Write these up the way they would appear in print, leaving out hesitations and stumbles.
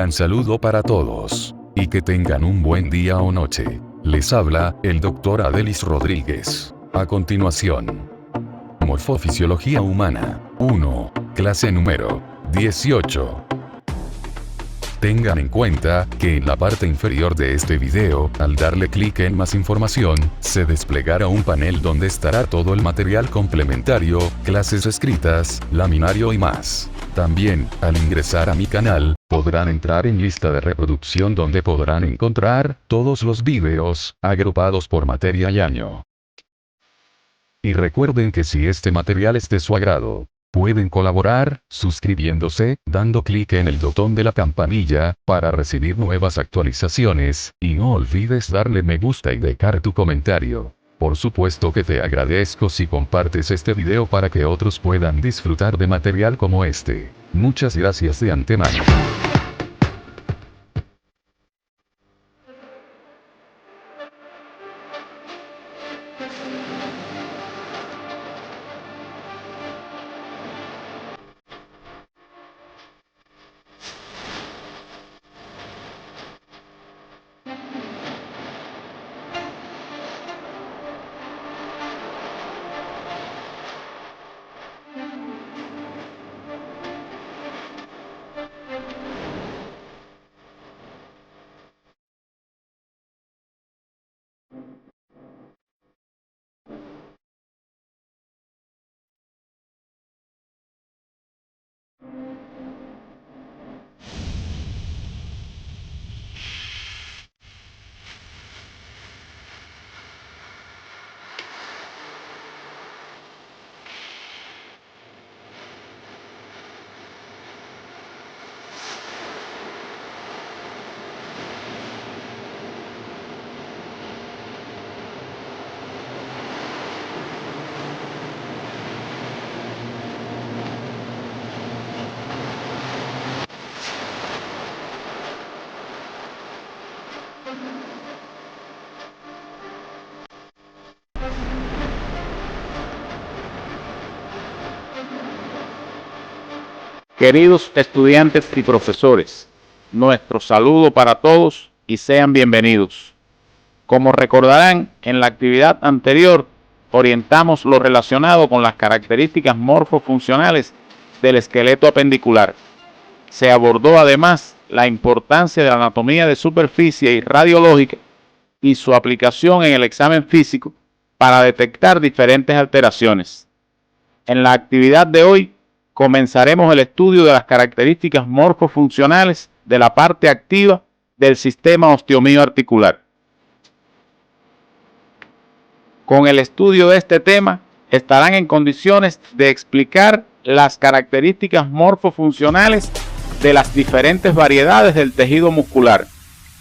gran saludo para todos. Y que tengan un buen día o noche. Les habla, el Dr. Adelis Rodríguez. A continuación. Morfofisiología humana. 1. Clase número 18. Tengan en cuenta que en la parte inferior de este video, al darle clic en más información, se desplegará un panel donde estará todo el material complementario, clases escritas, laminario y más. También, al ingresar a mi canal, podrán entrar en lista de reproducción donde podrán encontrar todos los videos, agrupados por materia y año. Y recuerden que si este material es de su agrado, pueden colaborar, suscribiéndose, dando clic en el botón de la campanilla, para recibir nuevas actualizaciones, y no olvides darle me gusta y dejar tu comentario. Por supuesto que te agradezco si compartes este video para que otros puedan disfrutar de material como este. Muchas gracias de antemano. Queridos estudiantes y profesores, nuestro saludo para todos y sean bienvenidos. Como recordarán, en la actividad anterior orientamos lo relacionado con las características morfofuncionales del esqueleto apendicular. Se abordó además la importancia de la anatomía de superficie y radiológica y su aplicación en el examen físico para detectar diferentes alteraciones. En la actividad de hoy comenzaremos el estudio de las características morfofuncionales de la parte activa del sistema osteomio articular. Con el estudio de este tema, estarán en condiciones de explicar las características morfofuncionales de las diferentes variedades del tejido muscular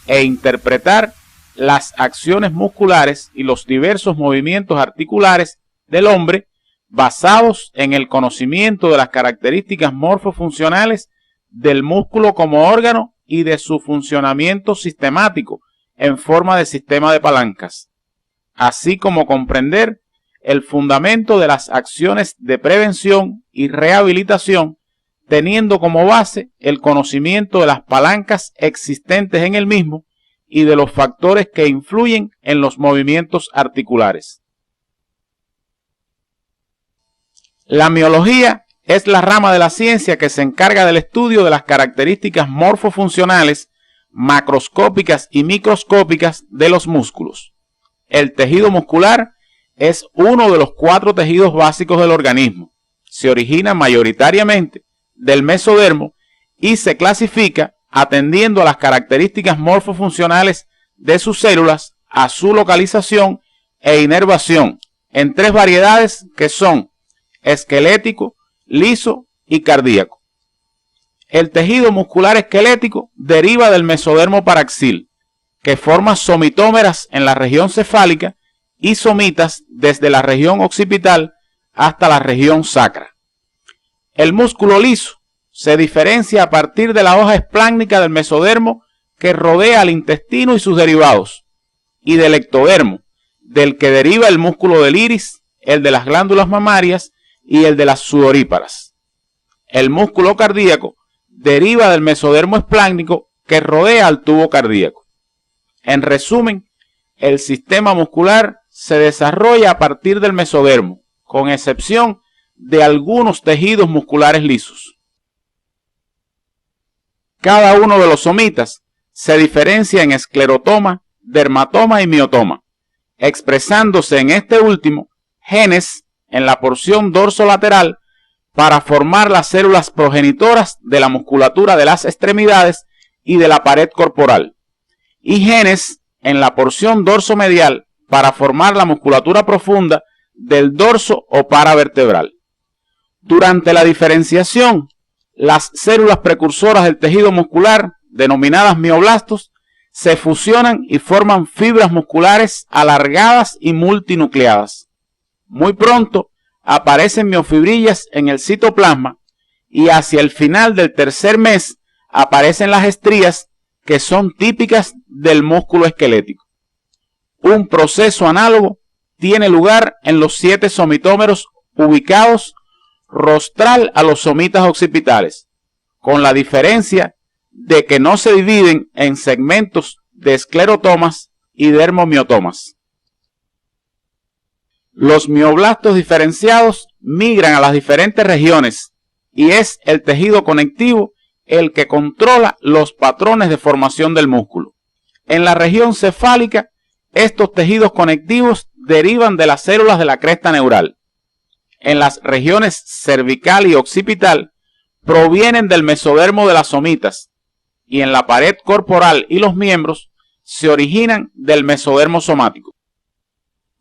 e interpretar las acciones musculares y los diversos movimientos articulares del hombre basados en el conocimiento de las características morfofuncionales del músculo como órgano y de su funcionamiento sistemático en forma de sistema de palancas, así como comprender el fundamento de las acciones de prevención y rehabilitación, teniendo como base el conocimiento de las palancas existentes en el mismo y de los factores que influyen en los movimientos articulares. La miología es la rama de la ciencia que se encarga del estudio de las características morfofuncionales, macroscópicas y microscópicas de los músculos. El tejido muscular es uno de los 4 tejidos básicos del organismo. Se origina mayoritariamente del mesodermo y se clasifica atendiendo a las características morfofuncionales de sus células, a su localización e inervación, en 3 variedades que son esquelético, liso y cardíaco. El tejido muscular esquelético deriva del mesodermo paraxil, que forma somitómeras en la región cefálica y somitas desde la región occipital hasta la región sacra. El músculo liso se diferencia a partir de la hoja espláncnica del mesodermo que rodea al intestino y sus derivados, y del ectodermo, del que deriva el músculo del iris, el de las glándulas mamarias y el de las sudoríparas. El músculo cardíaco deriva del mesodermo espláncnico que rodea al tubo cardíaco. En resumen, el sistema muscular se desarrolla a partir del mesodermo, con excepción de algunos tejidos musculares lisos. Cada uno de los somitas se diferencia en esclerotoma, dermatoma y miotoma, expresándose en este último genes en la porción dorsolateral para formar las células progenitoras de la musculatura de las extremidades y de la pared corporal, y genes en la porción dorsomedial para formar la musculatura profunda del dorso o paravertebral. Durante la diferenciación, las células precursoras del tejido muscular, denominadas mioblastos, se fusionan y forman fibras musculares alargadas y multinucleadas. Muy pronto aparecen miofibrillas en el citoplasma y hacia el final del tercer mes aparecen las estrías, que son típicas del músculo esquelético. Un proceso análogo tiene lugar en los 7 somitómeros ubicados rostral a los somitas occipitales, con la diferencia de que no se dividen en segmentos de esclerotomas y dermomiotomas. Los mioblastos diferenciados migran a las diferentes regiones y es el tejido conectivo el que controla los patrones de formación del músculo. En la región cefálica, estos tejidos conectivos derivan de las células de la cresta neural. En las regiones cervical y occipital, provienen del mesodermo de las somitas, y en la pared corporal y los miembros se originan del mesodermo somático.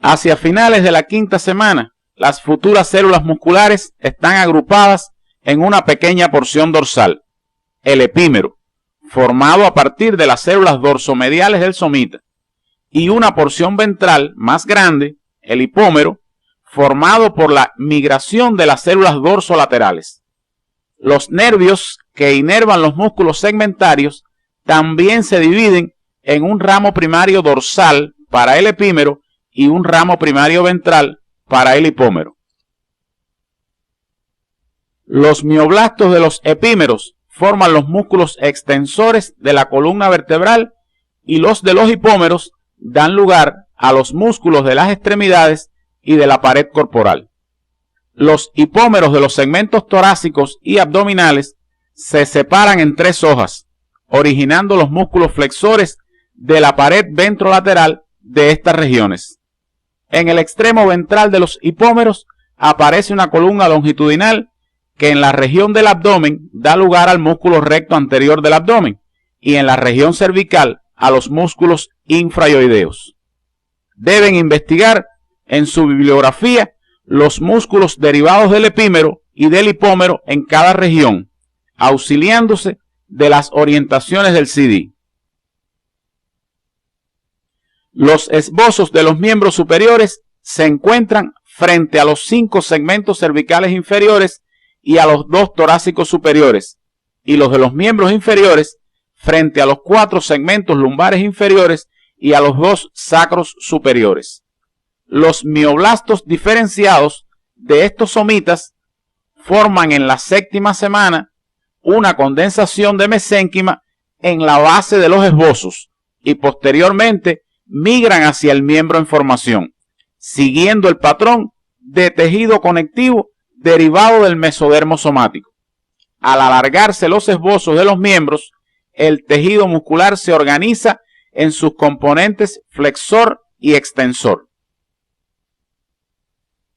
Hacia finales de la quinta semana, las futuras células musculares están agrupadas en una pequeña porción dorsal, el epímero, formado a partir de las células dorsomediales del somita, y una porción ventral más grande, el hipómero, formado por la migración de las células dorsolaterales. Los nervios que inervan los músculos segmentarios también se dividen en un ramo primario dorsal para el epímero y un ramo primario ventral para el hipómero. Los mioblastos de los epímeros forman los músculos extensores de la columna vertebral y los de los hipómeros dan lugar a los músculos de las extremidades y de la pared corporal. Los hipómeros de los segmentos torácicos y abdominales se separan en 3 hojas, originando los músculos flexores de la pared ventrolateral de estas regiones. En el extremo ventral de los hipómeros aparece una columna longitudinal que en la región del abdomen da lugar al músculo recto anterior del abdomen y en la región cervical a los músculos infrayoideos. Deben investigar en su bibliografía los músculos derivados del epímero y del hipómero en cada región, auxiliándose de las orientaciones del CD. Los esbozos de los miembros superiores se encuentran frente a los 5 segmentos cervicales inferiores y a los 2 torácicos superiores, y los de los miembros inferiores frente a los 4 segmentos lumbares inferiores y a los 2 sacros superiores. Los mioblastos diferenciados de estos somitas forman en la 7ª semana una condensación de mesénquima en la base de los esbozos y posteriormente migran hacia el miembro en formación, siguiendo el patrón de tejido conectivo derivado del mesodermo somático. Al alargarse los esbozos de los miembros, el tejido muscular se organiza en sus componentes flexor y extensor.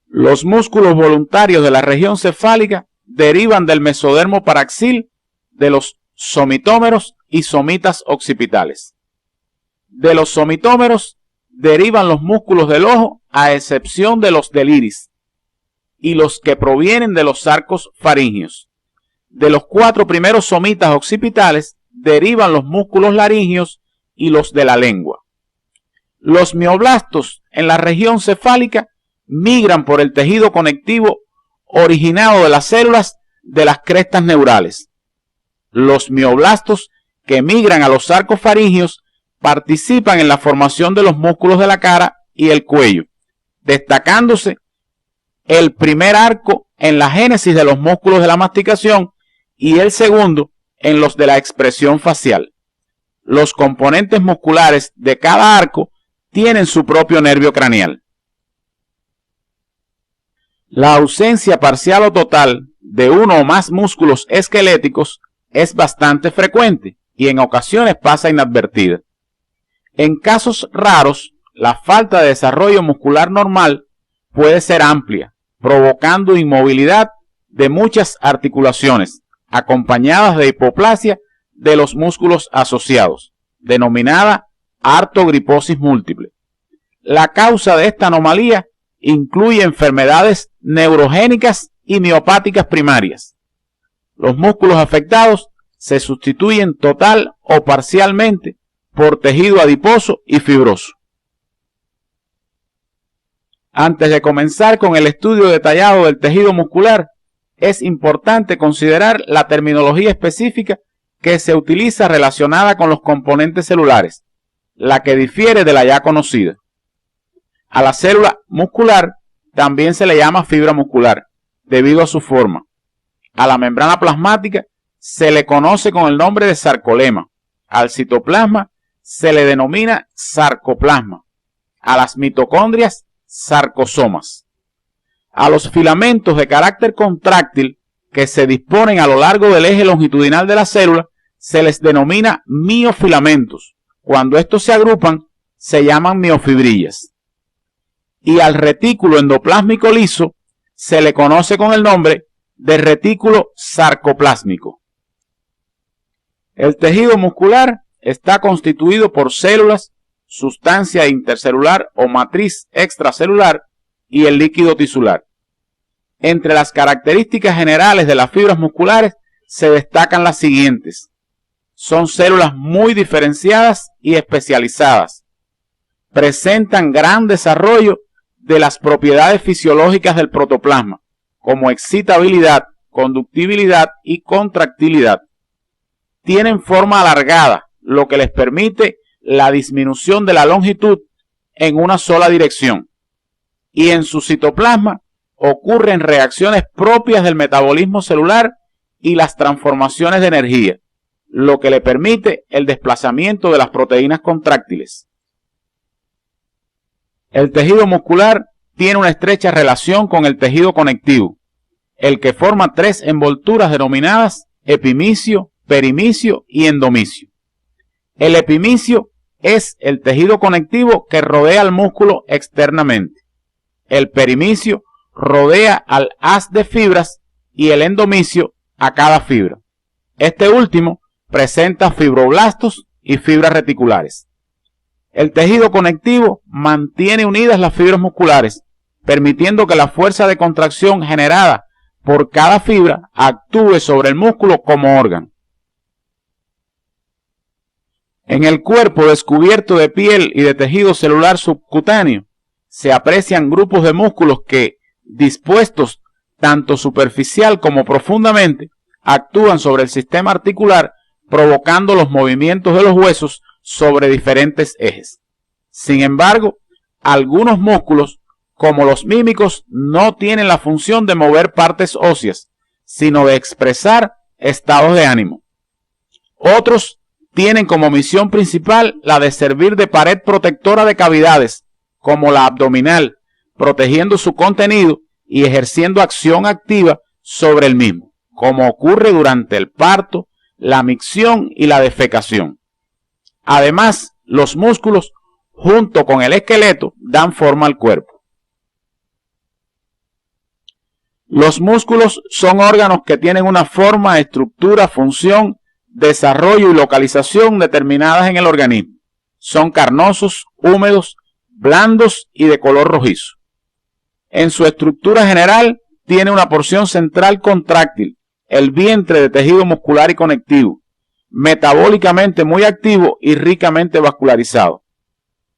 Los músculos voluntarios de la región cefálica derivan del mesodermo paraxil, de los somitómeros y somitas occipitales. De los somitómeros derivan los músculos del ojo, a excepción de los del iris, y los que provienen de los arcos faringios. De los 4 primeros somitas occipitales derivan los músculos laringios y los de la lengua. Los mioblastos en la región cefálica migran por el tejido conectivo originado de las células de las crestas neurales. Los mioblastos que migran a los arcos faringios participan en la formación de los músculos de la cara y el cuello, destacándose el primer arco en la génesis de los músculos de la masticación y el segundo en los de la expresión facial. los componentes musculares de cada arco tienen su propio nervio craneal. La ausencia parcial o total de uno o más músculos esqueléticos es bastante frecuente y en ocasiones pasa inadvertida. En casos raros, la falta de desarrollo muscular normal puede ser amplia, provocando inmovilidad de muchas articulaciones, acompañadas de hipoplasia de los músculos asociados, denominada artrogriposis múltiple. La causa de esta anomalía incluye enfermedades neurogénicas y miopáticas primarias. Los músculos afectados se sustituyen total o parcialmente por tejido adiposo y fibroso. Antes de comenzar con el estudio detallado del tejido muscular, es importante considerar la terminología específica que se utiliza relacionada con los componentes celulares, la que difiere de la ya conocida. A la célula muscular también se le llama fibra muscular, debido a su forma. A la membrana plasmática se le conoce con el nombre de sarcolema. Al citoplasma se le denomina sarcoplasma. A las mitocondrias, sarcosomas. A los filamentos de carácter contráctil que se disponen a lo largo del eje longitudinal de la célula se les denomina miofilamentos. Cuando estos se agrupan, se llaman miofibrillas. Y al retículo endoplásmico liso se le conoce con el nombre de retículo sarcoplásmico. El tejido muscular está constituido por células, sustancia intercelular o matriz extracelular y el líquido tisular. Entre las características generales de las fibras musculares se destacan las siguientes. Son células muy diferenciadas y especializadas. Presentan gran desarrollo de las propiedades fisiológicas del protoplasma, como excitabilidad, conductibilidad y contractilidad. Tienen forma alargada, lo que les permite la disminución de la longitud en una sola dirección. Y en su citoplasma ocurren reacciones propias del metabolismo celular y las transformaciones de energía, lo que le permite el desplazamiento de las proteínas contráctiles. El tejido muscular tiene una estrecha relación con el tejido conectivo, el que forma tres envolturas denominadas epimicio, perimicio y endomicio. El epimicio es el tejido conectivo que rodea al músculo externamente. El perimicio rodea al haz de fibras y el endomicio a cada fibra. Este último presenta fibroblastos y fibras reticulares. El tejido conectivo mantiene unidas las fibras musculares, permitiendo que la fuerza de contracción generada por cada fibra actúe sobre el músculo como órgano. En el cuerpo descubierto de piel y de tejido celular subcutáneo se aprecian grupos de músculos que, dispuestos tanto superficial como profundamente, actúan sobre el sistema articular, provocando los movimientos de los huesos sobre diferentes ejes. Sin embargo, algunos músculos, como los mímicos, no tienen la función de mover partes óseas, sino de expresar estados de ánimo. Otros tienen como misión principal la de servir de pared protectora de cavidades, como la abdominal, protegiendo su contenido y ejerciendo acción activa sobre el mismo, como ocurre durante el parto, la micción y la defecación. Además, los músculos, junto con el esqueleto, dan forma al cuerpo. Los músculos son órganos que tienen una forma, estructura, función, desarrollo y localización determinadas en el organismo. Son carnosos, húmedos, blandos y de color rojizo. En su estructura general tiene una porción central contráctil, el vientre de tejido muscular y conectivo, metabólicamente muy activo y ricamente vascularizado,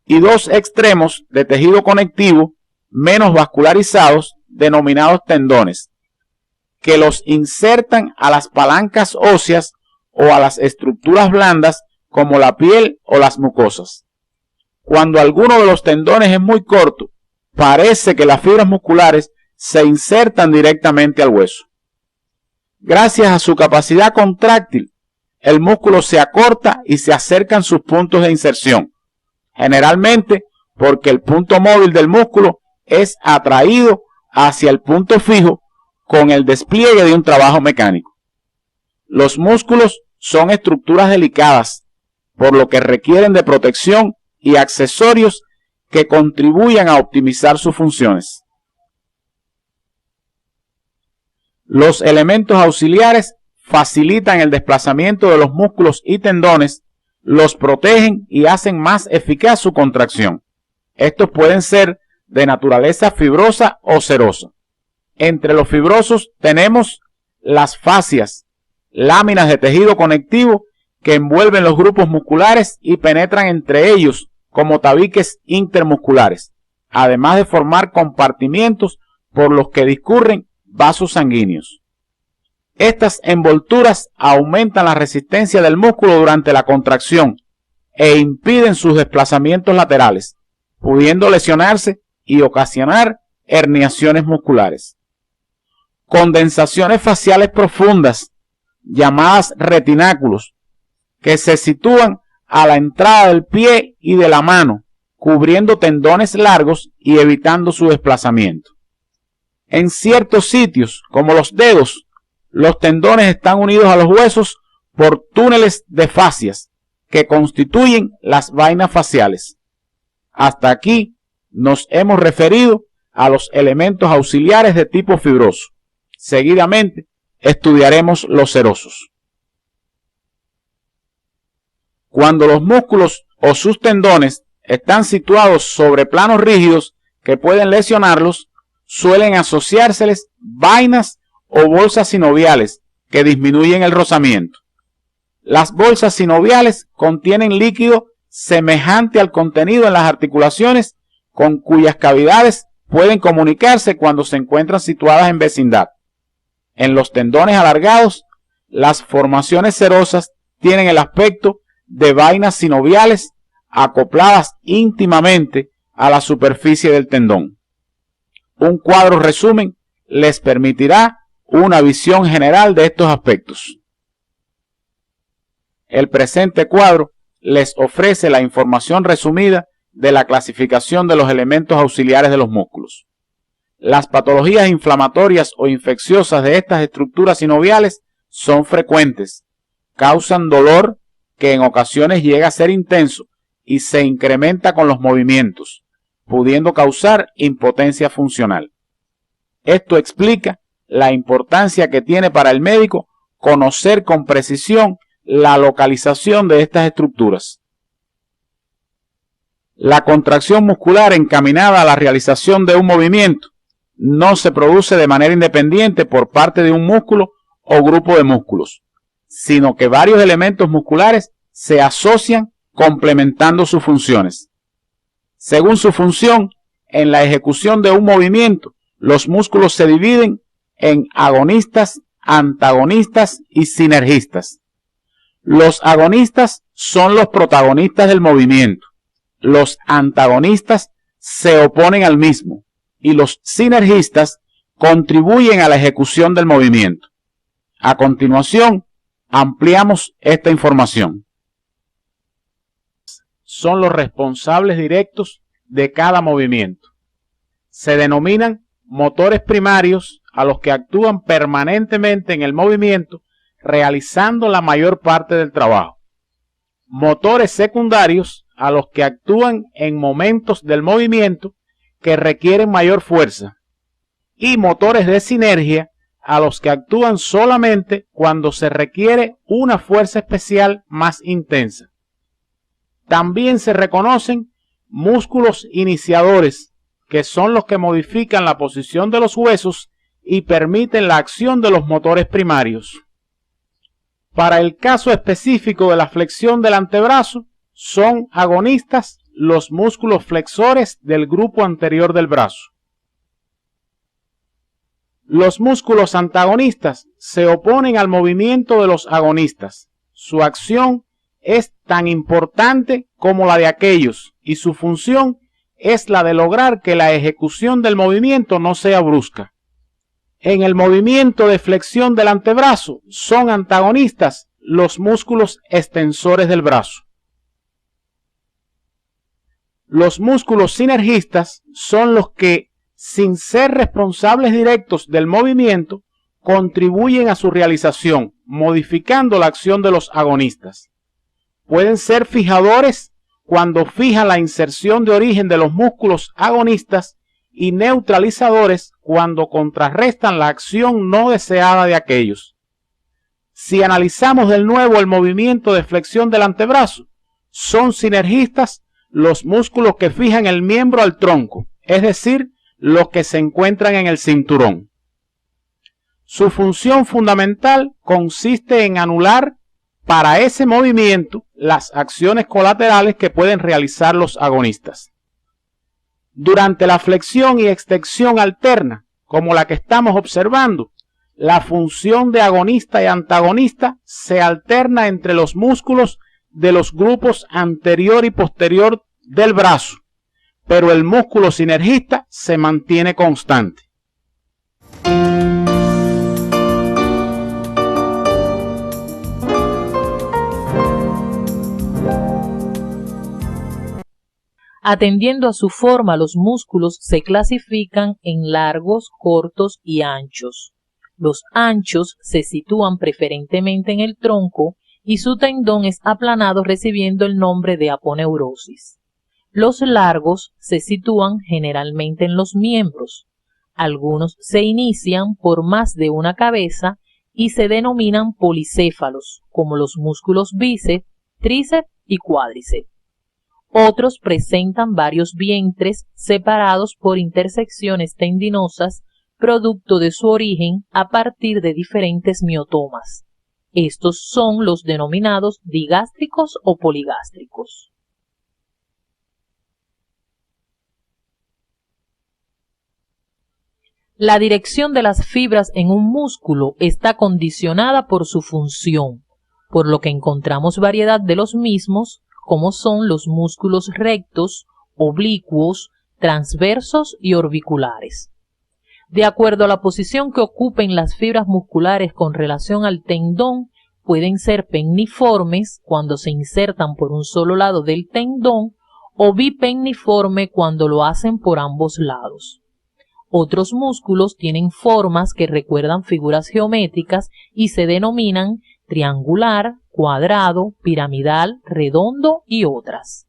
y dos extremos de tejido conectivo menos vascularizados, denominados tendones, que los insertan a las palancas óseas o a las estructuras blandas como la piel o las mucosas. Cuando alguno de los tendones es muy corto, parece que las fibras musculares se insertan directamente al hueso. Gracias a su capacidad contráctil, el músculo se acorta y se acercan sus puntos de inserción, generalmente porque el punto móvil del músculo es atraído hacia el punto fijo con el despliegue de un trabajo mecánico. Los músculos son estructuras delicadas, por lo que requieren de protección y accesorios que contribuyan a optimizar sus funciones. Los elementos auxiliares facilitan el desplazamiento de los músculos y tendones, los protegen y hacen más eficaz su contracción. Estos pueden ser de naturaleza fibrosa o serosa. Entre los fibrosos tenemos las fascias, láminas de tejido conectivo que envuelven los grupos musculares y penetran entre ellos como tabiques intermusculares, además de formar compartimientos por los que discurren vasos sanguíneos. Estas envolturas aumentan la resistencia del músculo durante la contracción e impiden sus desplazamientos laterales, pudiendo lesionarse y ocasionar herniaciones musculares. Condensaciones faciales profundas, llamadas retináculos, que se sitúan a la entrada del pie y de la mano, cubriendo tendones largos y evitando su desplazamiento. En ciertos sitios, como los dedos, los tendones están unidos a los huesos por túneles de fascias que constituyen las vainas faciales. Hasta aquí nos hemos referido a los elementos auxiliares de tipo fibroso. Seguidamente estudiaremos los serosos. Cuando los músculos o sus tendones están situados sobre planos rígidos que pueden lesionarlos, suelen asociárseles vainas o bolsas sinoviales que disminuyen el rozamiento. Las bolsas sinoviales contienen líquido semejante al contenido en las articulaciones con cuyas cavidades pueden comunicarse cuando se encuentran situadas en vecindad. En los tendones alargados, las formaciones serosas tienen el aspecto de vainas sinoviales acopladas íntimamente a la superficie del tendón. Un cuadro resumen les permitirá una visión general de estos aspectos. El presente cuadro les ofrece la información resumida de la clasificación de los elementos auxiliares de los músculos. Las patologías inflamatorias o infecciosas de estas estructuras sinoviales son frecuentes, causan dolor que en ocasiones llega a ser intenso y se incrementa con los movimientos, pudiendo causar impotencia funcional. Esto explica la importancia que tiene para el médico conocer con precisión la localización de estas estructuras. La contracción muscular encaminada a la realización de un movimiento no se produce de manera independiente por parte de un músculo o grupo de músculos, sino que varios elementos musculares se asocian complementando sus funciones. Según su función, en la ejecución de un movimiento, los músculos se dividen en agonistas, antagonistas y sinergistas. Los agonistas son los protagonistas del movimiento. Los antagonistas se oponen al mismo y los sinergistas contribuyen a la ejecución del movimiento. A continuación, ampliamos esta información. Son los responsables directos de cada movimiento. Se denominan motores primarios a los que actúan permanentemente en el movimiento, realizando la mayor parte del trabajo. Motores secundarios a los que actúan en momentos del movimiento que requieren mayor fuerza. Y motores de sinergia a los que actúan solamente cuando se requiere una fuerza especial más intensa. También se reconocen músculos iniciadores, que son los que modifican la posición de los huesos y permiten la acción de los motores primarios. Para el caso específico de la flexión del antebrazo, son agonistas los músculos flexores del grupo anterior del brazo. Los músculos antagonistas se oponen al movimiento de los agonistas. Su acción es tan importante como la de aquellos y su función es la de lograr que la ejecución del movimiento no sea brusca. En el movimiento de flexión del antebrazo son antagonistas los músculos extensores del brazo. Los músculos sinergistas son los que, sin ser responsables directos del movimiento, contribuyen a su realización, modificando la acción de los agonistas. Pueden ser fijadores cuando fijan la inserción de origen de los músculos agonistas y neutralizadores cuando contrarrestan la acción no deseada de aquellos. Si analizamos de nuevo el movimiento de flexión del antebrazo, son sinergistas los músculos que fijan el miembro al tronco, es decir, los que se encuentran en el cinturón. Su función fundamental consiste en anular para ese movimiento las acciones colaterales que pueden realizar los agonistas. Durante la flexión y extensión alterna, como la que estamos observando, la función de agonista y antagonista se alterna entre los músculos de los grupos anterior y posterior del brazo, pero el músculo sinergista se mantiene constante. Atendiendo a su forma, los músculos se clasifican en largos, cortos y anchos. Los anchos se sitúan preferentemente en el tronco y su tendón es aplanado, recibiendo el nombre de aponeurosis. Los largos se sitúan generalmente en los miembros. Algunos se inician por más de una cabeza y se denominan policéfalos, como los músculos bíceps, tríceps y cuádriceps. Otros presentan varios vientres separados por intersecciones tendinosas, producto de su origen a partir de diferentes miotomas. Estos son los denominados digástricos o poligástricos. La dirección de las fibras en un músculo está condicionada por su función, por lo que encontramos variedad de los mismos, como son los músculos rectos, oblicuos, transversos y orbiculares. De acuerdo a la posición que ocupen las fibras musculares con relación al tendón, pueden ser penniformes cuando se insertan por un solo lado del tendón o bipenniforme cuando lo hacen por ambos lados. Otros músculos tienen formas que recuerdan figuras geométricas y se denominan triangular, cuadrado, piramidal, redondo y otras.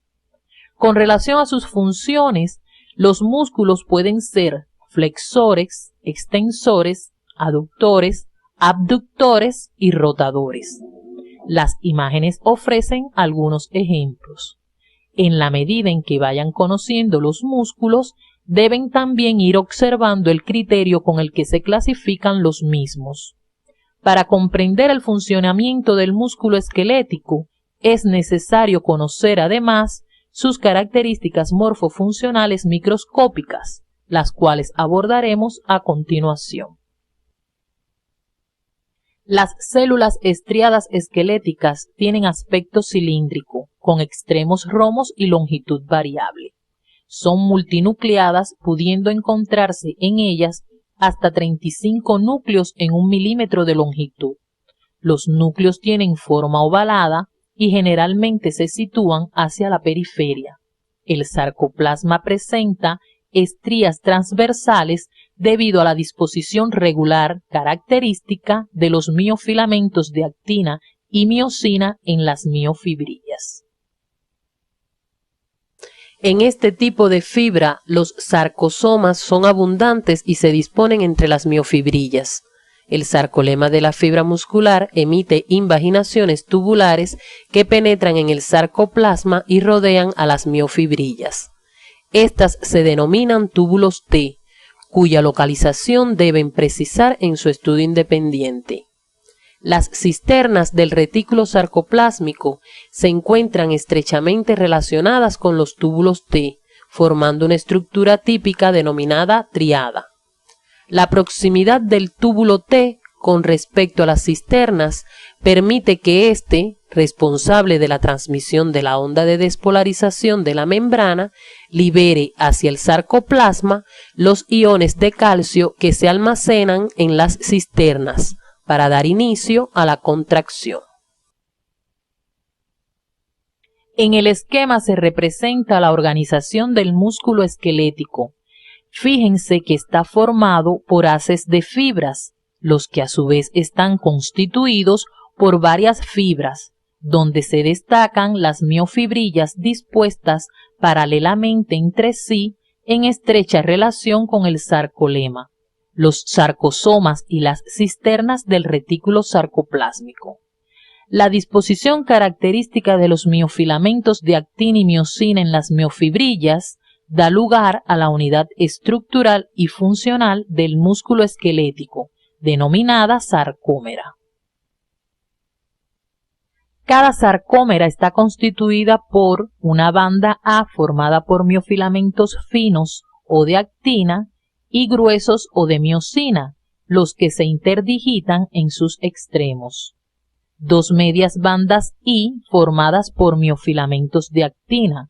Con relación a sus funciones, los músculos pueden ser flexores, extensores, aductores, abductores y rotadores. Las imágenes ofrecen algunos ejemplos. En la medida en que vayan conociendo los músculos, deben también ir observando el criterio con el que se clasifican los mismos. Para comprender el funcionamiento del músculo esquelético, es necesario conocer además sus características morfofuncionales microscópicas, las cuales abordaremos a continuación. Las células estriadas esqueléticas tienen aspecto cilíndrico, con extremos romos y longitud variable. Son multinucleadas, pudiendo encontrarse en ellas hasta 35 núcleos en 1 milímetro de longitud. Los núcleos tienen forma ovalada y generalmente se sitúan hacia la periferia. El sarcoplasma presenta estrías transversales debido a la disposición regular característica de los miofilamentos de actina y miosina en las miofibrillas. En este tipo de fibra, los sarcosomas son abundantes y se disponen entre las miofibrillas. El sarcolema de la fibra muscular emite invaginaciones tubulares que penetran en el sarcoplasma y rodean a las miofibrillas. Estas se denominan túbulos T, cuya localización deben precisar en su estudio independiente. Las cisternas del retículo sarcoplásmico se encuentran estrechamente relacionadas con los túbulos T, formando una estructura típica denominada triada. La proximidad del túbulo T con respecto a las cisternas permite que éste, responsable de la transmisión de la onda de despolarización de la membrana, libere hacia el sarcoplasma los iones de calcio que se almacenan en las cisternas, para dar inicio a la contracción. En el esquema se representa la organización del músculo esquelético. Fíjense que está formado por haces de fibras, los que a su vez están constituidos por varias fibras, donde se destacan las miofibrillas dispuestas paralelamente entre sí en estrecha relación con el sarcolema, los sarcosomas y las cisternas del retículo sarcoplásmico. La disposición característica de los miofilamentos de actina y miosina en las miofibrillas da lugar a la unidad estructural y funcional del músculo esquelético, denominada sarcómera. Cada sarcómera está constituida por una banda A formada por miofilamentos finos o de actina y gruesos o de miosina, los que se interdigitan en sus extremos. Dos medias bandas I formadas por miofilamentos de actina.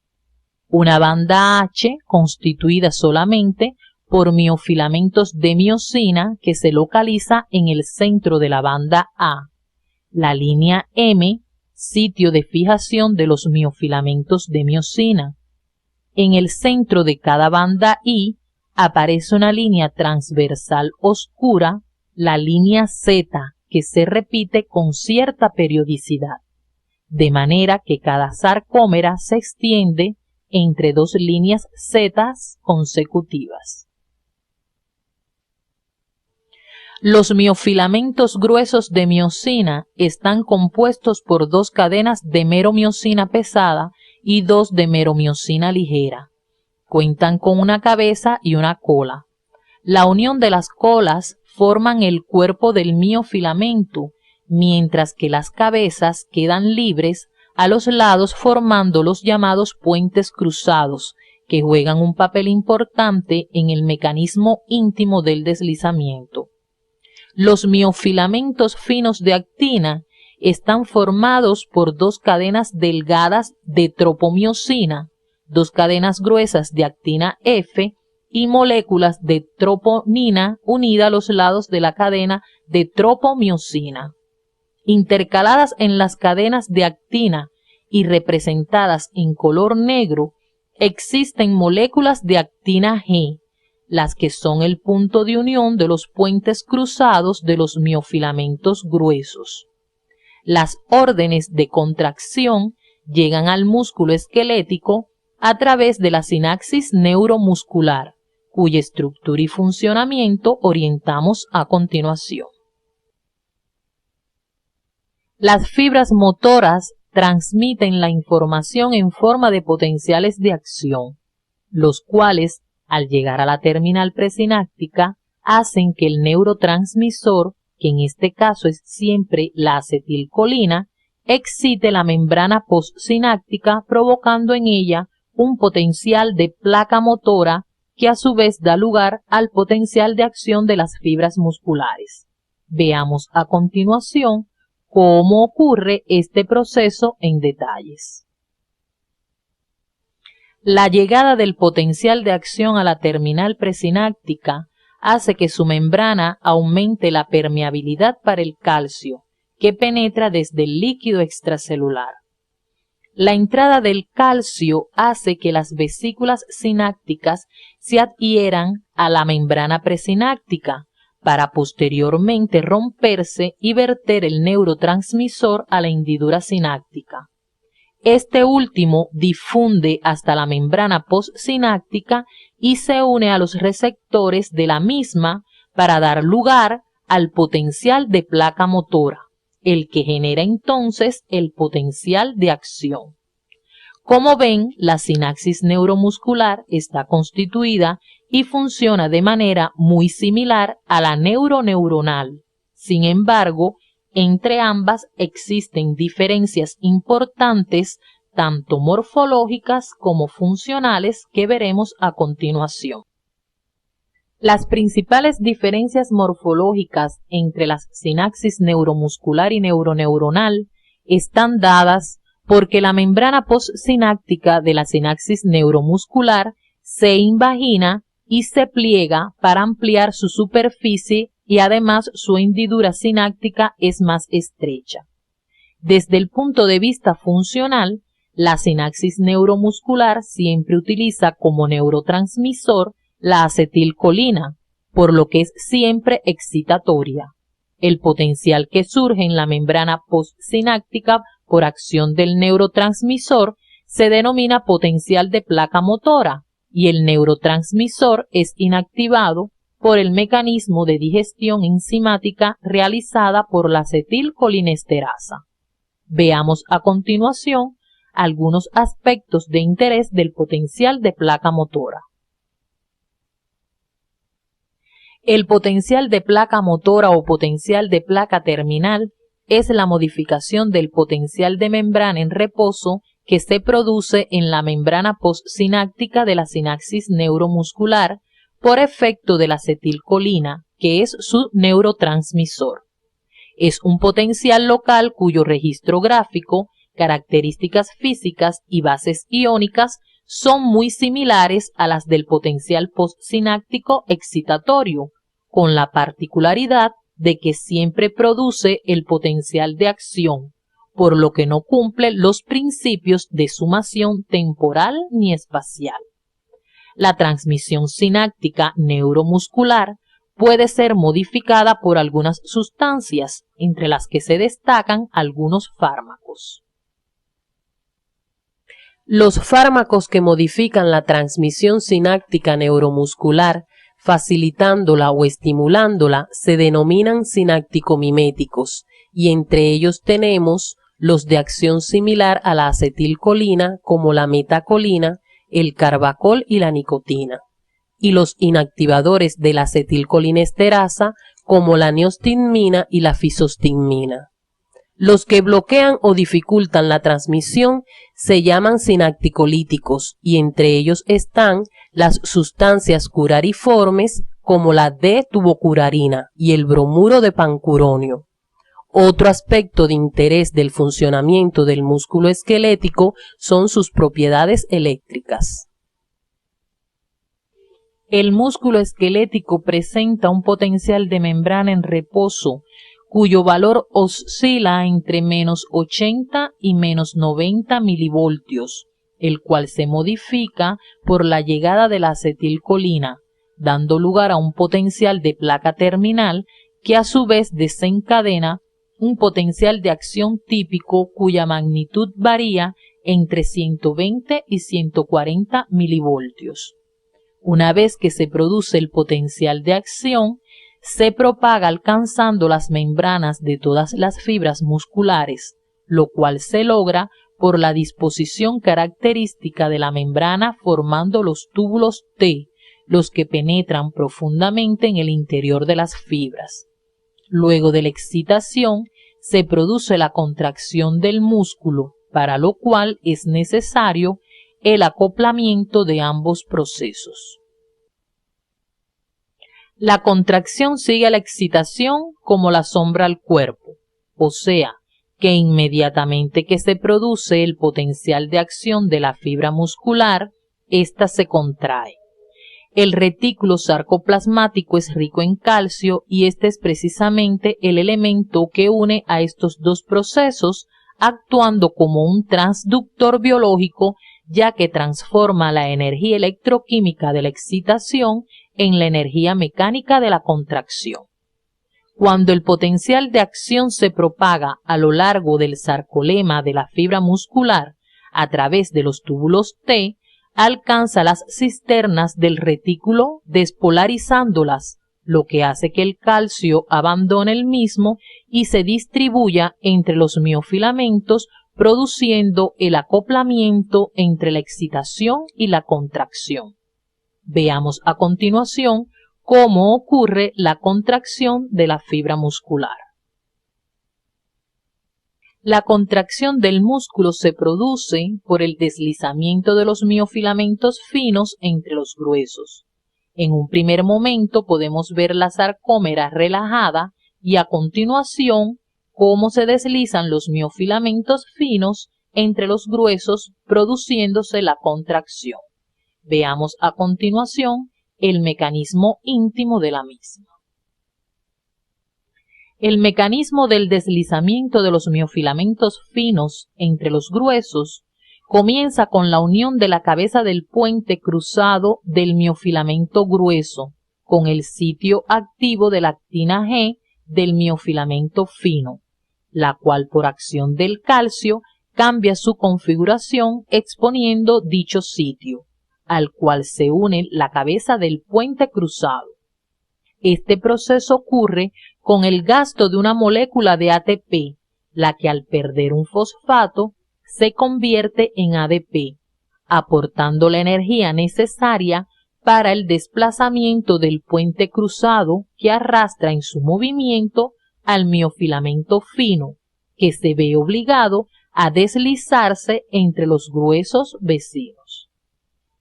Una banda H constituida solamente por miofilamentos de miosina que se localiza en el centro de la banda A. La línea M, sitio de fijación de los miofilamentos de miosina. En el centro de cada banda I aparece una línea transversal oscura, la línea Z, que se repite con cierta periodicidad, de manera que cada sarcómera se extiende entre dos líneas Z consecutivas. Los miofilamentos gruesos de miosina están compuestos por dos cadenas de meromiosina pesada y dos de meromiosina ligera. Cuentan con una cabeza y una cola. La unión de las colas forman el cuerpo del miofilamento, mientras que las cabezas quedan libres a los lados formando los llamados puentes cruzados, que juegan un papel importante en el mecanismo íntimo del deslizamiento. Los miofilamentos finos de actina están formados por dos cadenas delgadas de tropomiosina, dos cadenas gruesas de actina F y moléculas de troponina unidas a los lados de la cadena de tropomiosina. Intercaladas en las cadenas de actina y representadas en color negro, existen moléculas de actina G, las que son el punto de unión de los puentes cruzados de los miofilamentos gruesos. Las órdenes de contracción llegan al músculo esquelético a través de la sinapsis neuromuscular, cuya estructura y funcionamiento orientamos a continuación. Las fibras motoras transmiten la información en forma de potenciales de acción, los cuales, al llegar a la terminal presináptica, hacen que el neurotransmisor, que en este caso es siempre la acetilcolina, excite la membrana postsináptica, provocando en ella un potencial de placa motora que a su vez da lugar al potencial de acción de las fibras musculares. Veamos a continuación cómo ocurre este proceso en detalles. La llegada del potencial de acción a la terminal presináptica hace que su membrana aumente la permeabilidad para el calcio, que penetra desde el líquido extracelular. La entrada del calcio hace que las vesículas sinápticas se adhieran a la membrana presináptica para posteriormente romperse y verter el neurotransmisor a la hendidura sináptica. Este último difunde hasta la membrana postsináptica y se une a los receptores de la misma para dar lugar al potencial de placa motora, el que genera entonces el potencial de acción. Como ven, la sinapsis neuromuscular está constituida y funciona de manera muy similar a la neuroneuronal. Sin embargo, entre ambas existen diferencias importantes, tanto morfológicas como funcionales, que veremos a continuación. Las principales diferencias morfológicas entre la sinapsis neuromuscular y neuroneuronal están dadas porque la membrana postsináptica de la sinapsis neuromuscular se invagina y se pliega para ampliar su superficie y además su hendidura sináptica es más estrecha. Desde el punto de vista funcional, La sinapsis neuromuscular siempre utiliza como neurotransmisor la acetilcolina, por lo que es siempre excitatoria. El potencial que surge en la membrana postsináptica por acción del neurotransmisor se denomina potencial de placa motora y el neurotransmisor es inactivado por el mecanismo de digestión enzimática realizada por la acetilcolinesterasa. Veamos a continuación algunos aspectos de interés del potencial de placa motora. El potencial de placa motora o potencial de placa terminal es la modificación del potencial de membrana en reposo que se produce en la membrana postsináptica de la sinapsis neuromuscular por efecto de la acetilcolina, que es su neurotransmisor. Es un potencial local cuyo registro gráfico, características físicas y bases iónicas son muy similares a las del potencial postsináptico excitatorio, con la particularidad de que siempre produce el potencial de acción, por lo que no cumple los principios de sumación temporal ni espacial. La transmisión sináptica neuromuscular puede ser modificada por algunas sustancias, entre las que se destacan algunos fármacos. Los fármacos que modifican la transmisión sináptica neuromuscular, facilitándola o estimulándola, se denominan sináptico-miméticos, y entre ellos tenemos los de acción similar a la acetilcolina, como la metacolina, el carbacol y la nicotina, y los inactivadores de la acetilcolinesterasa, como la neostigmina y la fisostigmina. Los que bloquean o dificultan la transmisión se llaman sinápticolíticos y entre ellos están las sustancias curariformes como la D-tubocurarina y el bromuro de pancuronio. Otro aspecto de interés del funcionamiento del músculo esquelético son sus propiedades eléctricas. El músculo esquelético presenta un potencial de membrana en reposo cuyo valor oscila entre menos 80 y menos 90 milivoltios, el cual se modifica por la llegada de la acetilcolina, dando lugar a un potencial de placa terminal que a su vez desencadena un potencial de acción típico cuya magnitud varía entre 120 y 140 milivoltios. Una vez que se produce el potencial de acción, se propaga alcanzando las membranas de todas las fibras musculares, lo cual se logra por la disposición característica de la membrana formando los túbulos T, los que penetran profundamente en el interior de las fibras. Luego de la excitación, se produce la contracción del músculo, para lo cual es necesario el acoplamiento de ambos procesos. La contracción sigue a la excitación como la sombra al cuerpo, o sea, que inmediatamente que se produce el potencial de acción de la fibra muscular, ésta se contrae. El retículo sarcoplasmático es rico en calcio y este es precisamente el elemento que une a estos dos procesos, actuando como un transductor biológico, ya que transforma la energía electroquímica de la excitación en la energía mecánica de la contracción. Cuando el potencial de acción se propaga a lo largo del sarcolema de la fibra muscular a través de los túbulos T, alcanza las cisternas del retículo despolarizándolas, lo que hace que el calcio abandone el mismo y se distribuya entre los miofilamentos, produciendo el acoplamiento entre la excitación y la contracción. Veamos a continuación cómo ocurre la contracción de la fibra muscular. La contracción del músculo se produce por el deslizamiento de los miofilamentos finos entre los gruesos. En un primer momento podemos ver la sarcómera relajada y a continuación cómo se deslizan los miofilamentos finos entre los gruesos produciéndose la contracción. Veamos a continuación el mecanismo íntimo de la misma. El mecanismo del deslizamiento de los miofilamentos finos entre los gruesos comienza con la unión de la cabeza del puente cruzado del miofilamento grueso con el sitio activo de la actina G del miofilamento fino, la cual por acción del calcio cambia su configuración exponiendo dicho sitio, al cual se une la cabeza del puente cruzado. Este proceso ocurre con el gasto de una molécula de ATP, la que al perder un fosfato se convierte en ADP, aportando la energía necesaria para el desplazamiento del puente cruzado que arrastra en su movimiento al miofilamento fino, que se ve obligado a deslizarse entre los gruesos vecinos.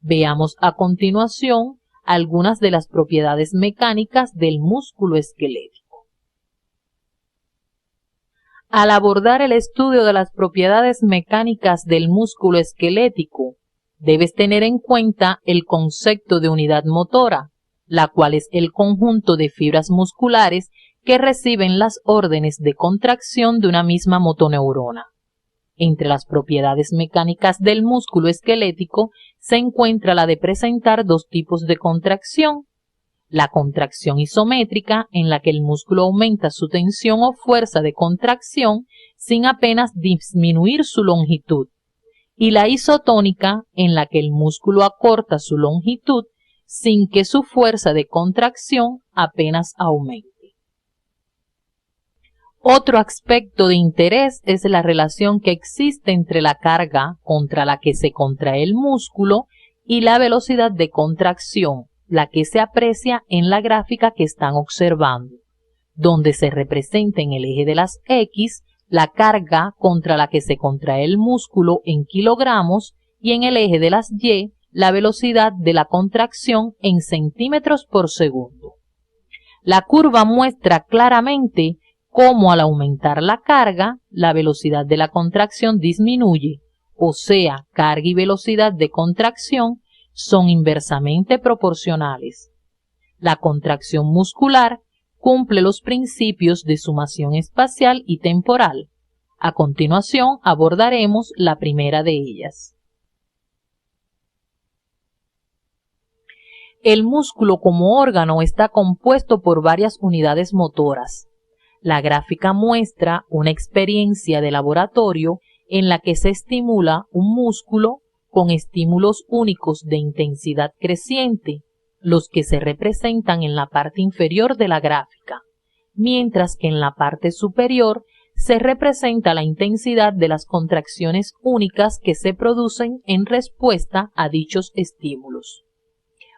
Veamos a continuación algunas de las propiedades mecánicas del músculo esquelético. Al abordar el estudio de las propiedades mecánicas del músculo esquelético, debes tener en cuenta el concepto de unidad motora, la cual es el conjunto de fibras musculares que reciben las órdenes de contracción de una misma motoneurona. Entre las propiedades mecánicas del músculo esquelético se encuentra la de presentar dos tipos de contracción: la contracción isométrica, en la que el músculo aumenta su tensión o fuerza de contracción sin apenas disminuir su longitud, y la isotónica, en la que el músculo acorta su longitud sin que su fuerza de contracción apenas aumente. Otro aspecto de interés es la relación que existe entre la carga contra la que se contrae el músculo y la velocidad de contracción, la que se aprecia en la gráfica que están observando, donde se representa en el eje de las X la carga contra la que se contrae el músculo en kilogramos y en el eje de las Y la velocidad de la contracción en centímetros por segundo. La curva muestra claramente cómo al aumentar la carga, la velocidad de la contracción disminuye, o sea, carga y velocidad de contracción son inversamente proporcionales. La contracción muscular cumple los principios de sumación espacial y temporal. A continuación abordaremos la primera de ellas. El músculo como órgano está compuesto por varias unidades motoras. La gráfica muestra una experiencia de laboratorio en la que se estimula un músculo con estímulos únicos de intensidad creciente, los que se representan en la parte inferior de la gráfica, mientras que en la parte superior se representa la intensidad de las contracciones únicas que se producen en respuesta a dichos estímulos.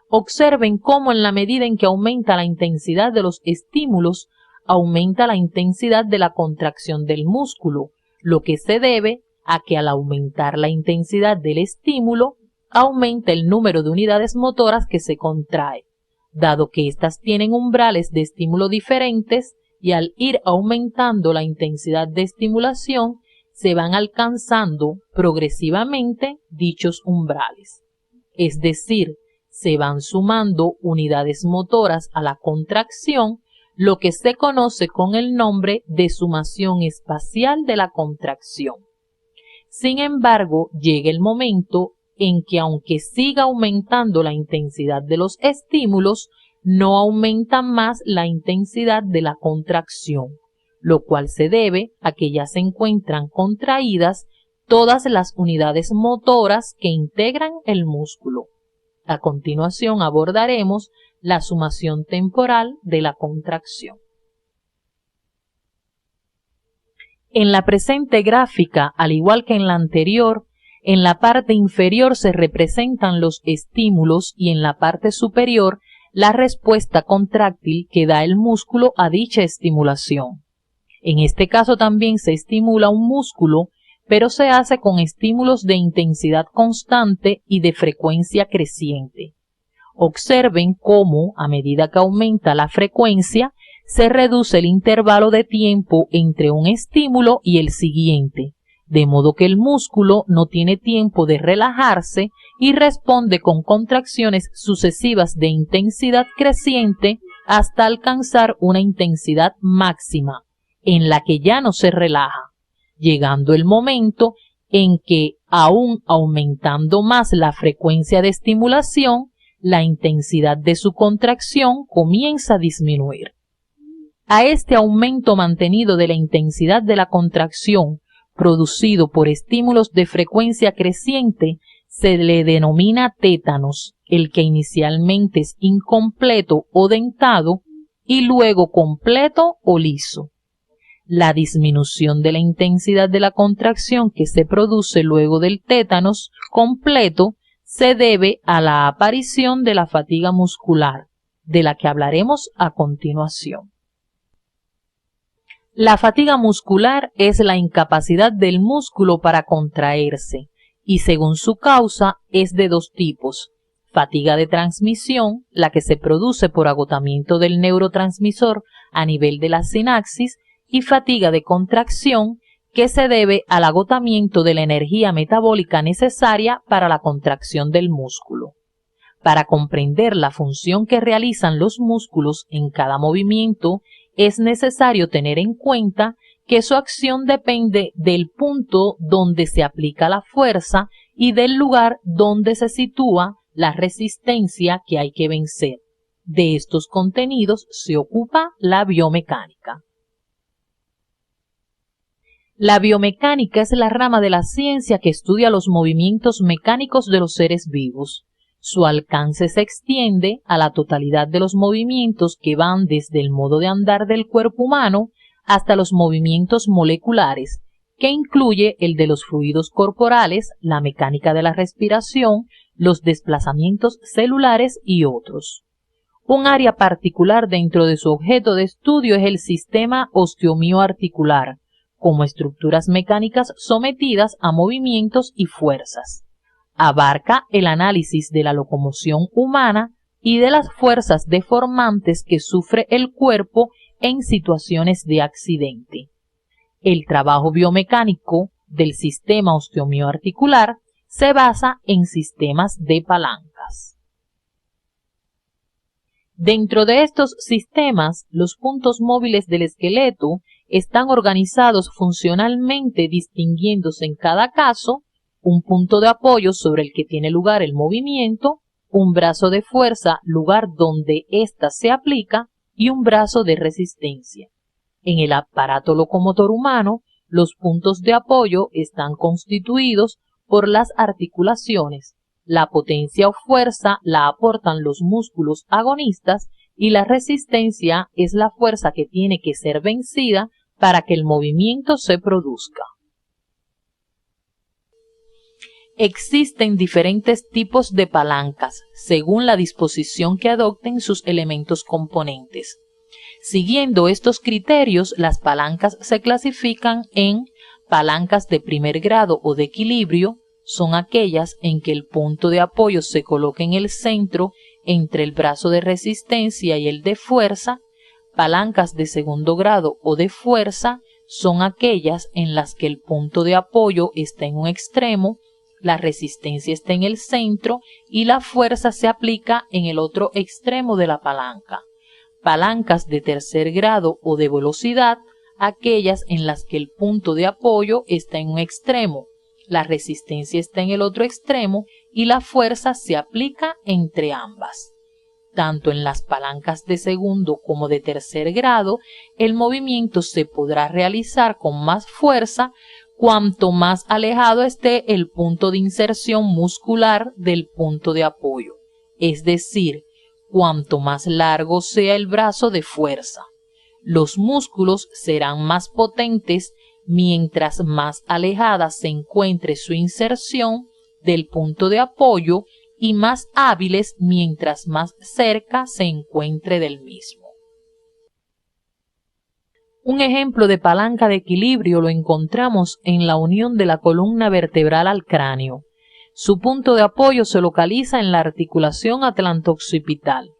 Observen cómo en la medida en que aumenta la intensidad de los estímulos, aumenta la intensidad de la contracción del músculo, lo que se debe a que al aumentar la intensidad del estímulo, aumenta el número de unidades motoras que se contrae, dado que éstas tienen umbrales de estímulo diferentes y al ir aumentando la intensidad de estimulación, se van alcanzando progresivamente dichos umbrales. Es decir, se van sumando unidades motoras a la contracción, lo que se conoce con el nombre de sumación espacial de la contracción. Sin embargo, llega el momento en que aunque siga aumentando la intensidad de los estímulos, no aumenta más la intensidad de la contracción, lo cual se debe a que ya se encuentran contraídas todas las unidades motoras que integran el músculo. A continuación abordaremos la sumación temporal de la contracción. En la presente gráfica, al igual que en la anterior, en la parte inferior se representan los estímulos y en la parte superior la respuesta contráctil que da el músculo a dicha estimulación. En este caso también se estimula un músculo, pero se hace con estímulos de intensidad constante y de frecuencia creciente. Observen cómo, a medida que aumenta la frecuencia, se reduce el intervalo de tiempo entre un estímulo y el siguiente, de modo que el músculo no tiene tiempo de relajarse y responde con contracciones sucesivas de intensidad creciente hasta alcanzar una intensidad máxima, en la que ya no se relaja, llegando el momento en que, Aún aumentando más la frecuencia de estimulación, la intensidad de su contracción comienza a disminuir. A este aumento mantenido de la intensidad de la contracción, producido por estímulos de frecuencia creciente, se le denomina tétanos, el que inicialmente es incompleto o dentado y luego completo o liso. La disminución de la intensidad de la contracción que se produce luego del tétanos completo se debe a la aparición de la fatiga muscular, de la que hablaremos a continuación. La fatiga muscular es la incapacidad del músculo para contraerse y según su causa es de dos tipos: fatiga de transmisión, la que se produce por agotamiento del neurotransmisor a nivel de la sinapsis, y fatiga de contracción, que se debe al agotamiento de la energía metabólica necesaria para la contracción del músculo. Para comprender la función que realizan los músculos en cada movimiento, es necesario tener en cuenta que su acción depende del punto donde se aplica la fuerza y del lugar donde se sitúa la resistencia que hay que vencer. De estos contenidos se ocupa la biomecánica. La biomecánica es la rama de la ciencia que estudia los movimientos mecánicos de los seres vivos. Su alcance se extiende a la totalidad de los movimientos que van desde el modo de andar del cuerpo humano hasta los movimientos moleculares, que incluye el de los fluidos corporales, la mecánica de la respiración, los desplazamientos celulares y otros. Un área particular dentro de su objeto de estudio es el sistema osteomioarticular, como estructuras mecánicas sometidas a movimientos y fuerzas. Abarca el análisis de la locomoción humana y de las fuerzas deformantes que sufre el cuerpo en situaciones de accidente. El trabajo biomecánico del sistema osteomioarticular se basa en sistemas de palancas. Dentro de estos sistemas, los puntos móviles del esqueleto están organizados funcionalmente, distinguiéndose en cada caso un punto de apoyo sobre el que tiene lugar el movimiento, un brazo de fuerza, lugar donde ésta se aplica, y un brazo de resistencia. En el aparato locomotor humano, los puntos de apoyo están constituidos por las articulaciones. La potencia o fuerza la aportan los músculos agonistas y la resistencia es la fuerza que tiene que ser vencida para que el movimiento se produzca. Existen diferentes tipos de palancas, según la disposición que adopten sus elementos componentes. Siguiendo estos criterios, las palancas se clasifican en palancas de primer grado o de equilibrio, son aquellas en que el punto de apoyo se coloca en el centro entre el brazo de resistencia y el de fuerza. Palancas de segundo grado o de fuerza son aquellas en las que el punto de apoyo está en un extremo, la resistencia está en el centro y la fuerza se aplica en el otro extremo de la palanca. Palancas de tercer grado o de velocidad, aquellas en las que el punto de apoyo está en un extremo, la resistencia está en el otro extremo y la fuerza se aplica entre ambas. Tanto en las palancas de segundo como de tercer grado, el movimiento se podrá realizar con más fuerza cuanto más alejado esté el punto de inserción muscular del punto de apoyo, es decir, cuanto más largo sea el brazo de fuerza. Los músculos serán más potentes mientras más alejada se encuentre su inserción del punto de apoyo y más hábiles mientras más cerca se encuentre del mismo. Un ejemplo de palanca de equilibrio lo encontramos en la unión de la columna vertebral al cráneo. Su punto de apoyo se localiza en la articulación atlanto-occipital.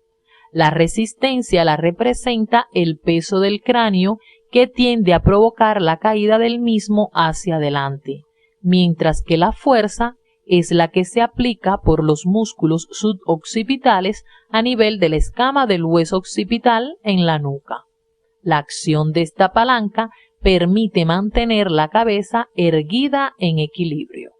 La resistencia la representa el peso del cráneo que tiende a provocar la caída del mismo hacia adelante, mientras que la fuerza es la que se aplica por los músculos suboccipitales a nivel de la escama del hueso occipital en la nuca. La acción de esta palanca permite mantener la cabeza erguida en equilibrio.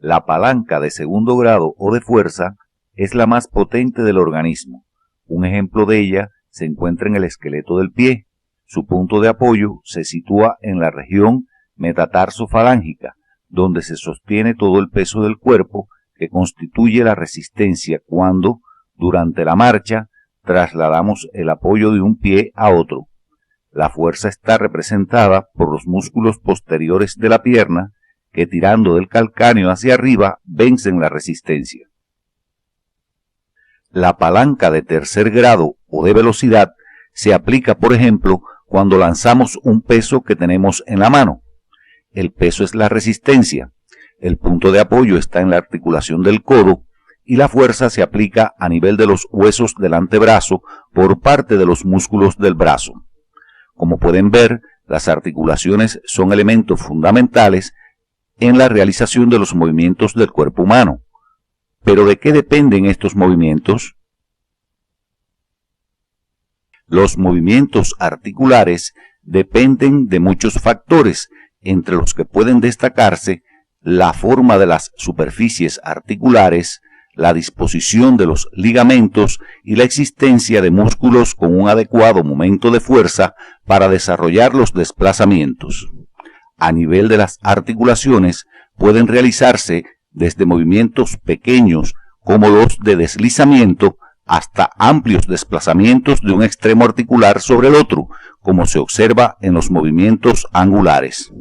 La palanca de segundo grado o de fuerza es la más potente del organismo. Un ejemplo de ella se encuentra en el esqueleto del pie. Su punto de apoyo se sitúa en la región metatarsofalángica, donde se sostiene todo el peso del cuerpo, que constituye la resistencia cuando, durante la marcha, trasladamos el apoyo de un pie a otro. La fuerza está representada por los músculos posteriores de la pierna, que tirando del calcáneo hacia arriba vencen la resistencia. La palanca de tercer grado o de velocidad se aplica, por ejemplo, cuando lanzamos un peso que tenemos en la mano. El peso es la resistencia, el punto de apoyo está en la articulación del codo y la fuerza se aplica a nivel de los huesos del antebrazo por parte de los músculos del brazo. Como pueden ver, las articulaciones son elementos fundamentales en la realización de los movimientos del cuerpo humano. ¿Pero de qué dependen estos movimientos? Los movimientos articulares dependen de muchos factores, entre los que pueden destacarse la forma de las superficies articulares, la disposición de los ligamentos y la existencia de músculos con un adecuado momento de fuerza para desarrollar los desplazamientos. A nivel de las articulaciones pueden realizarse desde movimientos pequeños como los de deslizamiento hasta amplios desplazamientos de un extremo articular sobre el otro, como se observa en los movimientos angulares.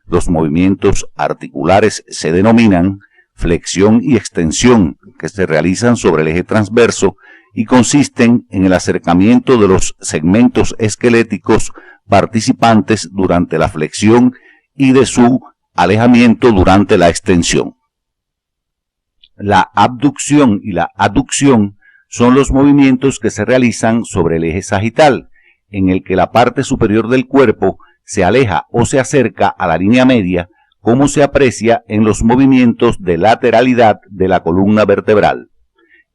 Los movimientos articulares se denominan flexión y extensión, que se realizan sobre el eje transverso y consisten en el acercamiento de los segmentos esqueléticos participantes durante la flexión y de su alejamiento durante la extensión. La abducción y la aducción son los movimientos que se realizan sobre el eje sagital, en el que la parte superior del cuerpo se aleja o se acerca a la línea media, como se aprecia en los movimientos de lateralidad de la columna vertebral.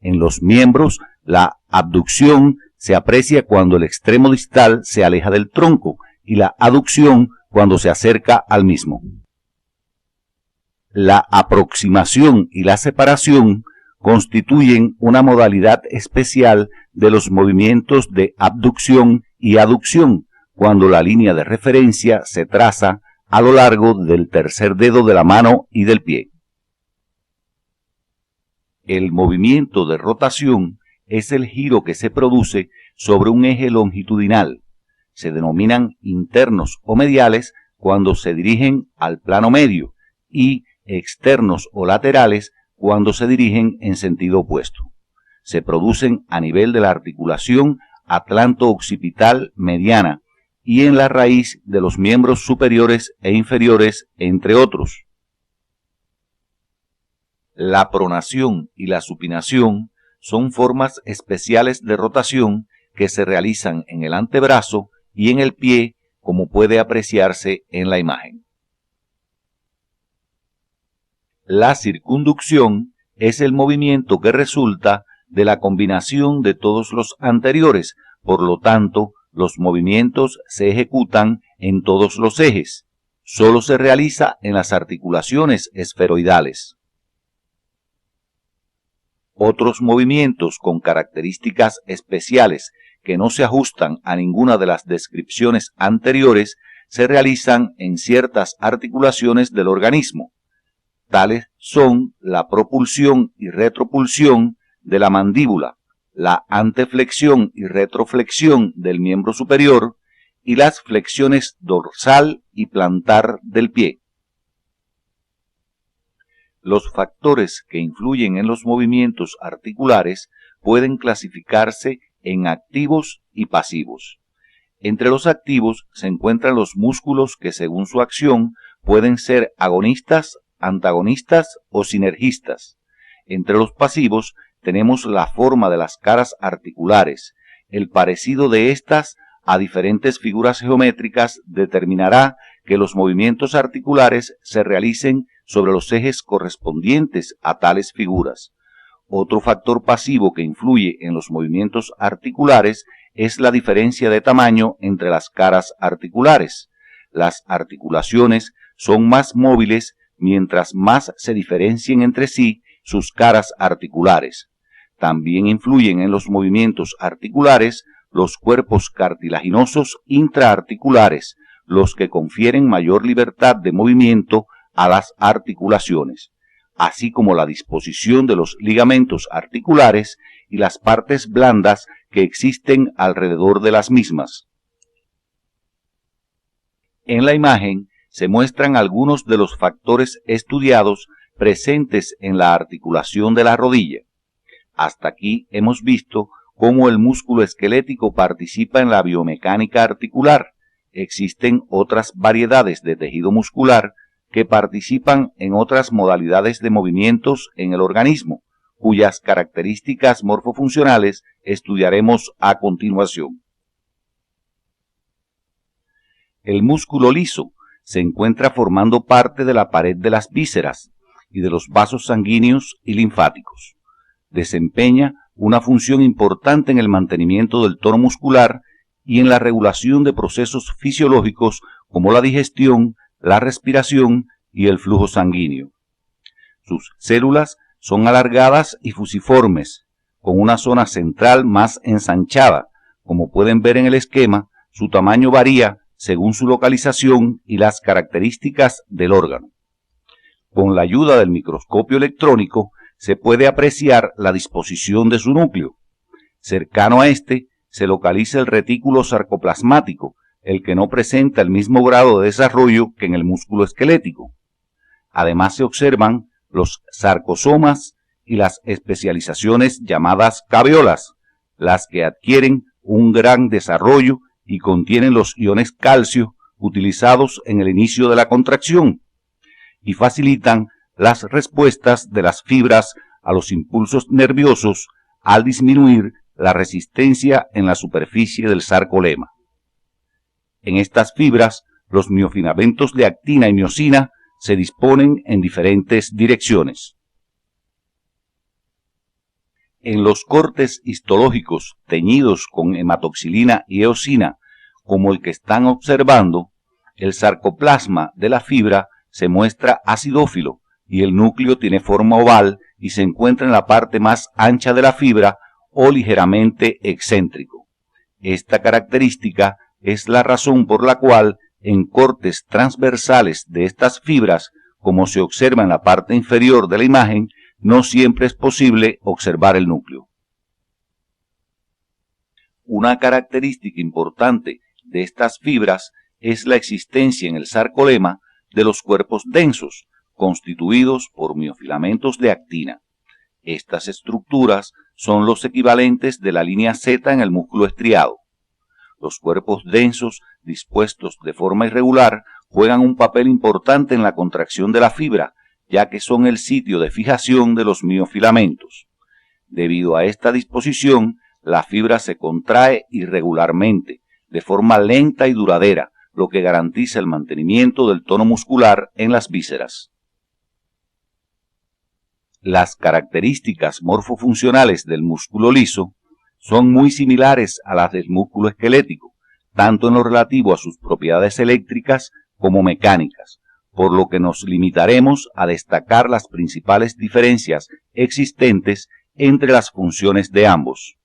En los miembros, la abducción se aprecia cuando el extremo distal se aleja del tronco y la aducción cuando se acerca al mismo. La aproximación y la separación constituyen una modalidad especial de los movimientos de abducción y aducción, cuando la línea de referencia se traza a lo largo del tercer dedo de la mano y del pie. El movimiento de rotación es el giro que se produce sobre un eje longitudinal. Se denominan internos o mediales cuando se dirigen al plano medio y externos o laterales cuando se dirigen en sentido opuesto. Se producen a nivel de la articulación atlanto-occipital mediana y en la raíz de los miembros superiores e inferiores, entre otros. La pronación y la supinación son formas especiales de rotación que se realizan en el antebrazo y en el pie, como puede apreciarse en la imagen. La circunducción es el movimiento que resulta de la combinación de todos los anteriores, por lo tanto, los movimientos se ejecutan en todos los ejes. Solo se realiza en las articulaciones esferoidales. Otros movimientos con características especiales que no se ajustan a ninguna de las descripciones anteriores se realizan en ciertas articulaciones del organismo. Tales son la propulsión y retropulsión de la mandíbula, la anteflexión y retroflexión del miembro superior y las flexiones dorsal y plantar del pie. Los factores que influyen en los movimientos articulares pueden clasificarse en activos y pasivos. Entre los activos se encuentran los músculos que, según su acción, pueden ser agonistas, antagonistas o sinergistas. Entre los pasivos tenemos la forma de las caras articulares. El parecido de estas a diferentes figuras geométricas determinará que los movimientos articulares se realicen sobre los ejes correspondientes a tales figuras. Otro factor pasivo que influye en los movimientos articulares es la diferencia de tamaño entre las caras articulares. Las articulaciones son más móviles mientras más se diferencien entre sí sus caras articulares. También influyen en los movimientos articulares los cuerpos cartilaginosos intraarticulares, los que confieren mayor libertad de movimiento a las articulaciones, así como la disposición de los ligamentos articulares y las partes blandas que existen alrededor de las mismas. En la imagen se muestran algunos de los factores estudiados presentes en la articulación de la rodilla. Hasta aquí hemos visto cómo el músculo esquelético participa en la biomecánica articular. Existen otras variedades de tejido muscular que participan en otras modalidades de movimientos en el organismo, cuyas características morfofuncionales estudiaremos a continuación. El músculo liso se encuentra formando parte de la pared de las vísceras y de los vasos sanguíneos y linfáticos. Desempeña una función importante en el mantenimiento del tono muscular y en la regulación de procesos fisiológicos como la digestión, la respiración y el flujo sanguíneo. Sus células son alargadas y fusiformes, con una zona central más ensanchada. Como pueden ver en el esquema, su tamaño varía según su localización y las características del órgano. Con la ayuda del microscopio electrónico se puede apreciar la disposición de su núcleo. Cercano a este se localiza el retículo sarcoplasmático, el que no presenta el mismo grado de desarrollo que en el músculo esquelético. Además se observan los sarcosomas y las especializaciones llamadas caveolas, las que adquieren un gran desarrollo y contienen los iones calcio utilizados en el inicio de la contracción y facilitan las respuestas de las fibras a los impulsos nerviosos al disminuir la resistencia en la superficie del sarcolema. En estas fibras, los miofilamentos de actina y miosina se disponen en diferentes direcciones. En los cortes histológicos teñidos con hematoxilina y eosina, como el que están observando, el sarcoplasma de la fibra se muestra acidófilo y el núcleo tiene forma oval y se encuentra en la parte más ancha de la fibra o ligeramente excéntrico. Esta característica es la razón por la cual en cortes transversales de estas fibras, como se observa en la parte inferior de la imagen, no siempre es posible observar el núcleo. Una característica importante de estas fibras es la existencia en el sarcolema de los cuerpos densos, constituidos por miofilamentos de actina. Estas estructuras son los equivalentes de la línea Z en el músculo estriado. Los cuerpos densos, dispuestos de forma irregular, juegan un papel importante en la contracción de la fibra, ya que son el sitio de fijación de los miofilamentos. Debido a esta disposición, la fibra se contrae irregularmente, de forma lenta y duradera, lo que garantiza el mantenimiento del tono muscular en las vísceras. Las características morfofuncionales del músculo liso son muy similares a las del músculo esquelético, tanto en lo relativo a sus propiedades eléctricas como mecánicas, por lo que nos limitaremos a destacar las principales diferencias existentes entre las funciones de ambos.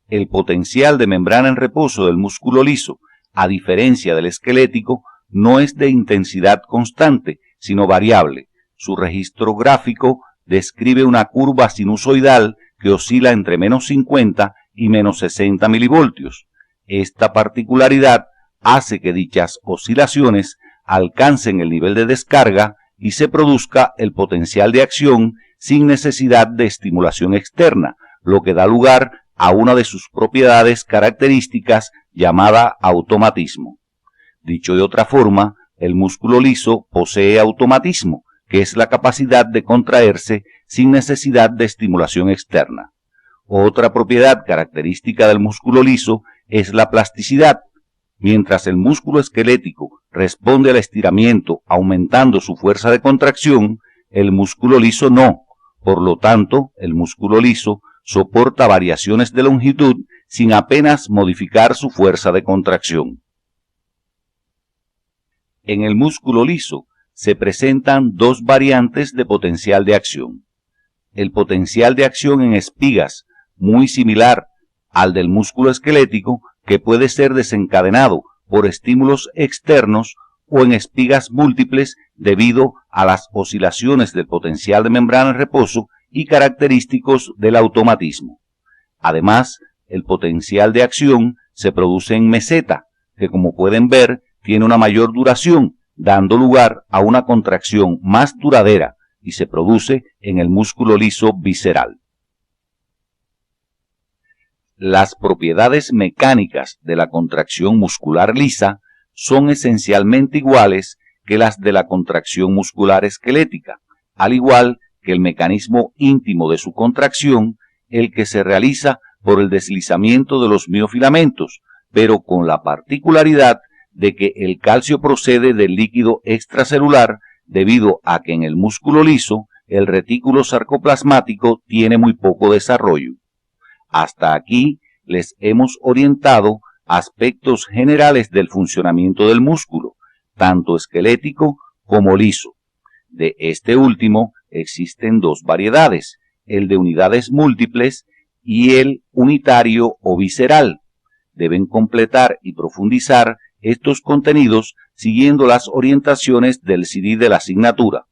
El potencial de membrana en reposo del músculo liso, a diferencia del esquelético, no es de intensidad constante, sino variable. Su registro gráfico describe una curva sinusoidal que oscila entre menos 50 y menos 60 milivoltios. Esta particularidad hace que dichas oscilaciones alcancen el nivel de descarga y se produzca el potencial de acción sin necesidad de estimulación externa, lo que da lugar a una de sus propiedades características llamada automatismo. Dicho de otra forma, el músculo liso posee automatismo, que es la capacidad de contraerse sin necesidad de estimulación externa. Otra propiedad característica del músculo liso es la plasticidad. Mientras el músculo esquelético responde al estiramiento aumentando su fuerza de contracción, el músculo liso no. Por lo tanto, el músculo liso soporta variaciones de longitud sin apenas modificar su fuerza de contracción. En el músculo liso se presentan dos variantes de potencial de acción. El potencial de acción en espigas, muy similar al del músculo esquelético, que puede ser desencadenado por estímulos externos, o en espigas múltiples debido a las oscilaciones del potencial de membrana en reposo y característicos del automatismo. Además, el potencial de acción se produce en meseta, que como pueden ver tiene una mayor duración, dando lugar a una contracción más duradera, y se produce en el músculo liso visceral. Las propiedades mecánicas de la contracción muscular lisa son esencialmente iguales que las de la contracción muscular esquelética, al igual que el mecanismo íntimo de su contracción, el que se realiza por el deslizamiento de los miofilamentos, pero con la particularidad de que el calcio procede del líquido extracelular, debido a que en el músculo liso el retículo sarcoplasmático tiene muy poco desarrollo. Hasta aquí les hemos orientado aspectos generales del funcionamiento del músculo, tanto esquelético como liso. De este último existen dos variedades, el de unidades múltiples y el unitario o visceral. Deben completar y profundizar estos contenidos siguiendo las orientaciones del CD de la asignatura.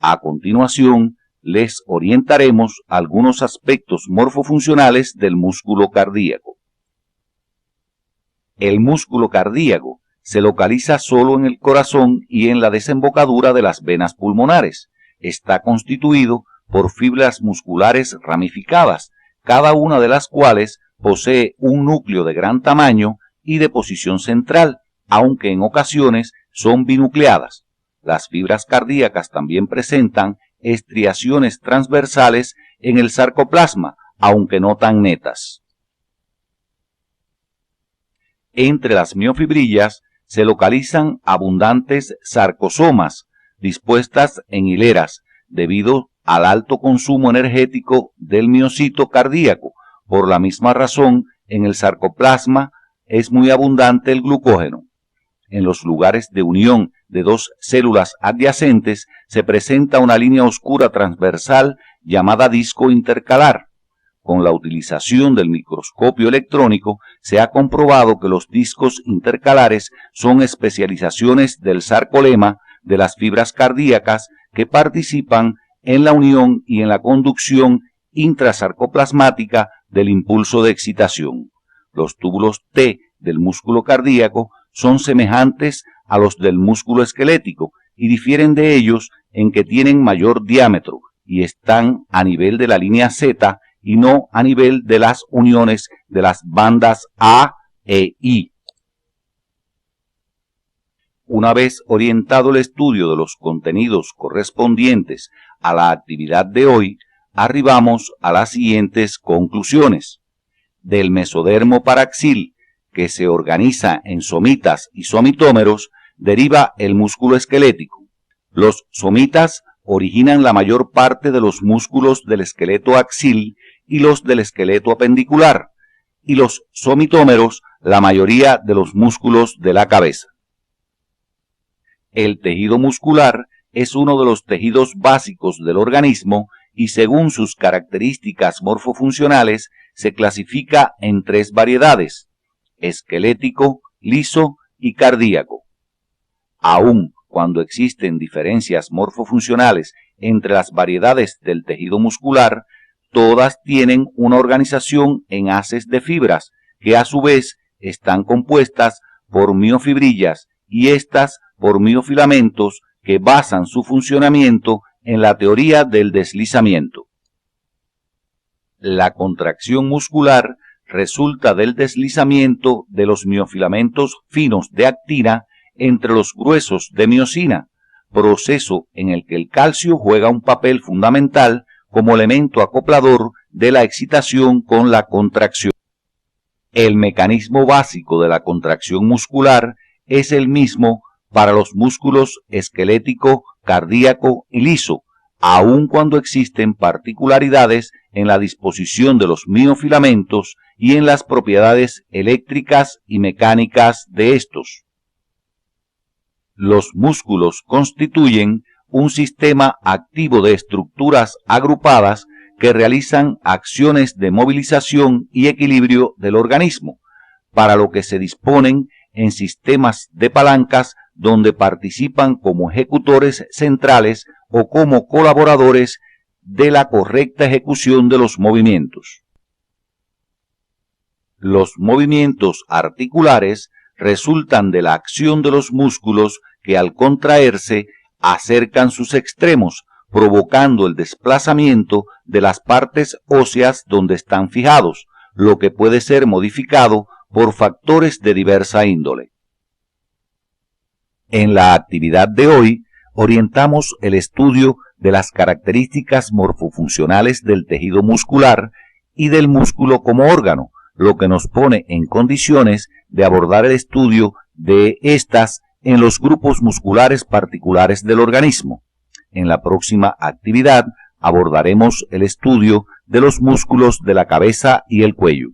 A continuación, les orientaremos algunos aspectos morfofuncionales del músculo cardíaco. El músculo cardíaco se localiza solo en el corazón y en la desembocadura de las venas pulmonares. Está constituido por fibras musculares ramificadas, cada una de las cuales posee un núcleo de gran tamaño y de posición central, aunque en ocasiones son binucleadas. Las fibras cardíacas también presentan estriaciones transversales en el sarcoplasma, aunque no tan netas. Entre las miofibrillas se localizan abundantes sarcosomas dispuestas en hileras debido al alto consumo energético del miocito cardíaco. Por la misma razón, en el sarcoplasma es muy abundante el glucógeno. En los lugares de unión de dos células adyacentes se presenta una línea oscura transversal llamada disco intercalar. Con la utilización del microscopio electrónico se ha comprobado que los discos intercalares son especializaciones del sarcolema de las fibras cardíacas que participan en la unión y en la conducción intrasarcoplasmática del impulso de excitación. Los túbulos T del músculo cardíaco son semejantes a los del músculo esquelético y difieren de ellos en que tienen mayor diámetro y están a nivel de la línea Z y no a nivel de las uniones de las bandas A e I. Una vez orientado el estudio de los contenidos correspondientes a la actividad de hoy, arribamos a las siguientes conclusiones. Del mesodermo paraxil, que se organiza en somitas y somitómeros, deriva el músculo esquelético. Los somitas originan la mayor parte de los músculos del esqueleto axil y los del esqueleto apendicular, y los somitómeros la mayoría de los músculos de la cabeza. El tejido muscular es uno de los tejidos básicos del organismo y según sus características morfofuncionales se clasifica en tres variedades: esquelético, liso y cardíaco. Aun cuando existen diferencias morfofuncionales entre las variedades del tejido muscular, todas tienen una organización en haces de fibras, que a su vez están compuestas por miofibrillas y estas por miofilamentos que basan su funcionamiento en la teoría del deslizamiento. La contracción muscular resulta del deslizamiento de los miofilamentos finos de actina entre los gruesos de miosina, proceso en el que el calcio juega un papel fundamental como elemento acoplador de la excitación con la contracción. El mecanismo básico de la contracción muscular es el mismo para los músculos esquelético, cardíaco y liso, aun cuando existen particularidades en la disposición de los miofilamentos y en las propiedades eléctricas y mecánicas de estos. Los músculos constituyen un sistema activo de estructuras agrupadas que realizan acciones de movilización y equilibrio del organismo, para lo que se disponen en sistemas de palancas donde participan como ejecutores centrales o como colaboradores de la correcta ejecución de los movimientos. Los movimientos articulares resultan de la acción de los músculos que al contraerse acercan sus extremos, provocando el desplazamiento de las partes óseas donde están fijados, lo que puede ser modificado por factores de diversa índole. En la actividad de hoy, orientamos el estudio de las características morfofuncionales del tejido muscular y del músculo como órgano, lo que nos pone en condiciones de abordar el estudio de estas en los grupos musculares particulares del organismo. En la próxima actividad abordaremos el estudio de los músculos de la cabeza y el cuello.